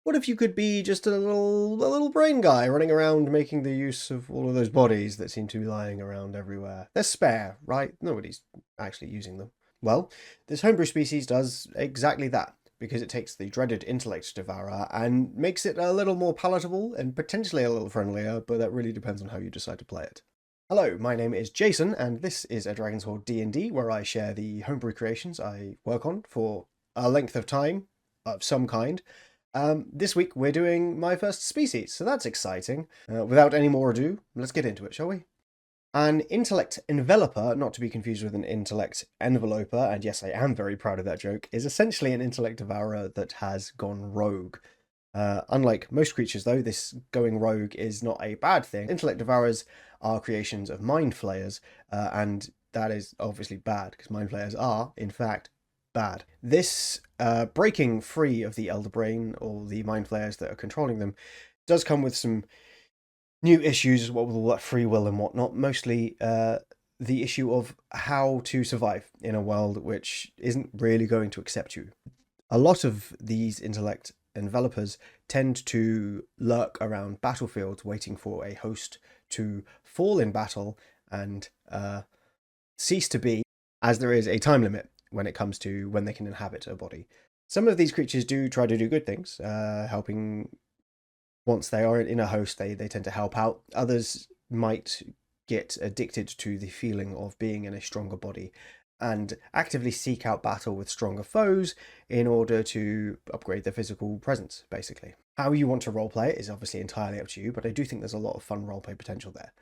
What if you could be just a little brain guy running around making the use of all of those bodies that seem to be lying around everywhere? They're spare, right? Nobody's actually using them. Well, this homebrew species does exactly that, because it takes the dreaded intellect devourer and makes it a little more palatable and potentially a little friendlier, but that really depends on how you decide to play it. Hello, my name is Jason, and this is a Dragon's Hoard D&D, where I share the homebrew creations I work on for a length of time of some kind. This week we're doing my first species, so that's exciting. Without any more ado, let's get into it, shall we? An intellect enveloper, not to be confused with an intellect enveloper, and yes, I am very proud of that joke, is essentially an intellect devourer that has gone rogue. Unlike most creatures, though, this going rogue is not a bad thing. Intellect devourers are creations of mind flayers, and that is obviously bad, because mind flayers are, in fact, bad. This breaking free of the Elder Brain, or the mind flayers that are controlling them, does come with some new issues, what with all that free will and whatnot. Mostly the issue of how to survive in a world which isn't really going to accept you. A lot of these intellect envelopers tend to lurk around battlefields waiting for a host to fall in battle and cease to be, as there is a time limit when it comes to when they can inhabit a body. Some of these creatures do try to do good things, helping. Once they are in a host, they tend to help out. Others might get addicted to the feeling of being in a stronger body and actively seek out battle with stronger foes in order to upgrade their physical presence, basically. How you want to roleplay it is obviously entirely up to you, but I do think there's a lot of fun roleplay potential there.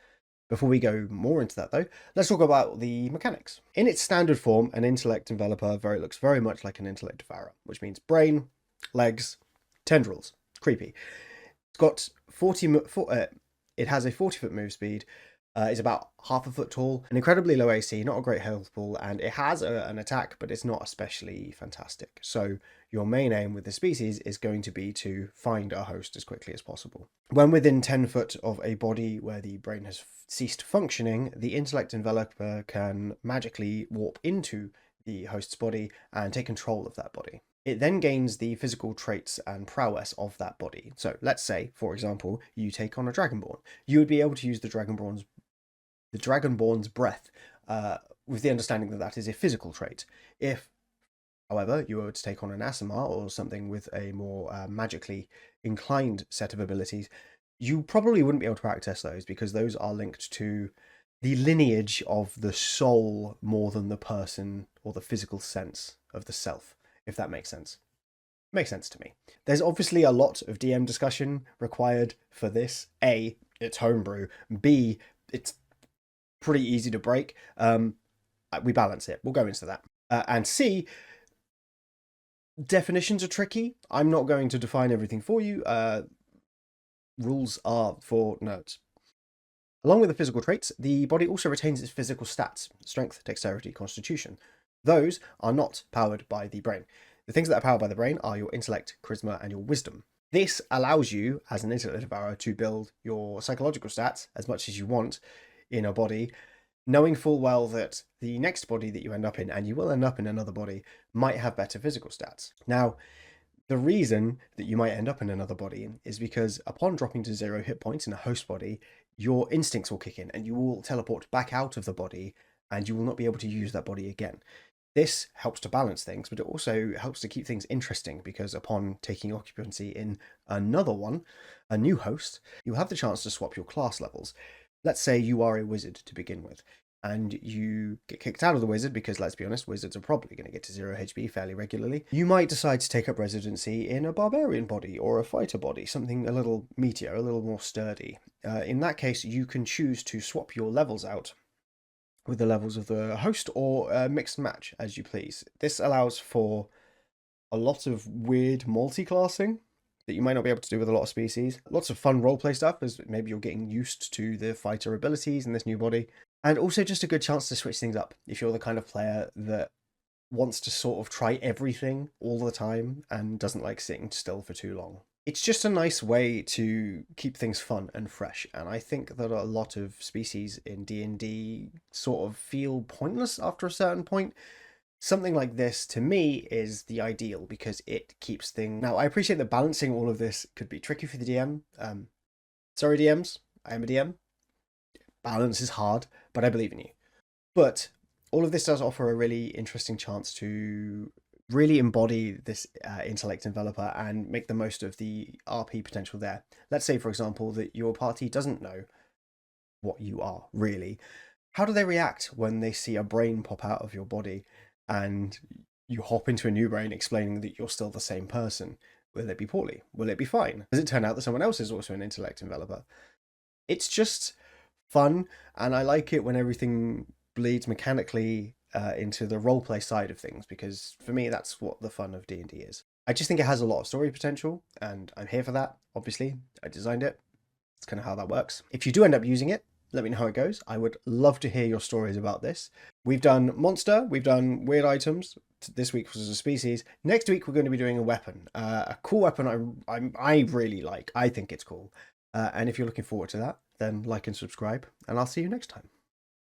Before we go more into that, though, let's talk about the mechanics. In its standard form, an intellect enveloper looks very much like an intellect devourer, which means brain, legs, tendrils. Creepy. It's got it has a 40-foot move speed. It's about half a foot tall, an incredibly low AC, not a great health pool, and it has an attack, but it's not especially fantastic. So your main aim with the species is going to be to find a host as quickly as possible. When within 10 foot of a body where the brain has ceased functioning, the intellect enveloper can magically warp into the host's body and take control of that body. It then gains the physical traits and prowess of that body. So let's say, for example, you take on a Dragonborn. You would be able to use the Dragonborn's breath, with the understanding that that is a physical trait. If, however, you were to take on an Aasimar or something with a more magically inclined set of abilities, you probably wouldn't be able to access those, because those are linked to the lineage of the soul more than the person or the physical sense of the self, if that makes sense. Makes sense to me. There's obviously a lot of DM discussion required for this. A, it's homebrew. B, it's pretty easy to break. We balance it. We'll go into that. And C, definitions are tricky. I'm not going to define everything for you. Rules are for nerds. Along with the physical traits, the body also retains its physical stats: strength, dexterity, constitution. Those are not powered by the brain. The things that are powered by the brain are your intellect, charisma, and your wisdom. This allows you, as an intellect devourer, to build your psychological stats as much as you want in a body, knowing full well that the next body that you end up in, and you will end up in another body, might have better physical stats. Now, the reason that you might end up in another body is because upon dropping to 0 hit points in a host body, your instincts will kick in and you will teleport back out of the body, and you will not be able to use that body again. This helps to balance things, but it also helps to keep things interesting, because upon taking occupancy in another one, a new host, you have the chance to swap your class levels. Let's say you are a wizard to begin with, and you get kicked out of the wizard because, let's be honest, wizards are probably going to get to 0 HP fairly regularly. You might decide to take up residency in a barbarian body or a fighter body, something a little meatier, a little more sturdy. In that case, you can choose to swap your levels out with the levels of the host, or mixed match, as you please. This allows for a lot of weird multi-classing that you might not be able to do with a lot of species. Lots of fun roleplay stuff, as maybe you're getting used to the fighter abilities in this new body. And also just a good chance to switch things up if you're the kind of player that wants to sort of try everything all the time and doesn't like sitting still for too long. It's just a nice way to keep things fun and fresh, and I think that a lot of species in D&D sort of feel pointless after a certain point. Something like this, to me, is the ideal because it keeps things... Now, I appreciate that balancing all of this could be tricky for the DM. Sorry, DMs. I am a DM. Balance is hard, but I believe in you. But all of this does offer a really interesting chance to really embody this intellect developer and make the most of the RP potential there. Let's say, for example, that your party doesn't know what you are, really. How do they react when they see a brain pop out of your body and you hop into a new brain explaining that you're still the same person? Will it be poorly? Will it be fine? Does it turn out that someone else is also an intellect developer? It's just fun, and I like it when everything bleeds mechanically into the roleplay side of things, because for me that's what the fun of D&D is. I just think it has a lot of story potential, and I'm here for that. Obviously, I designed it. It's kind of how that works. If you do end up using it, let me know how it goes. I would love to hear your stories about this. We've done monster, we've done weird items. This week was a species. Next week we're going to be doing a weapon, a cool weapon I really like. I think it's cool. And if you're looking forward to that, then like and subscribe, and I'll see you next time.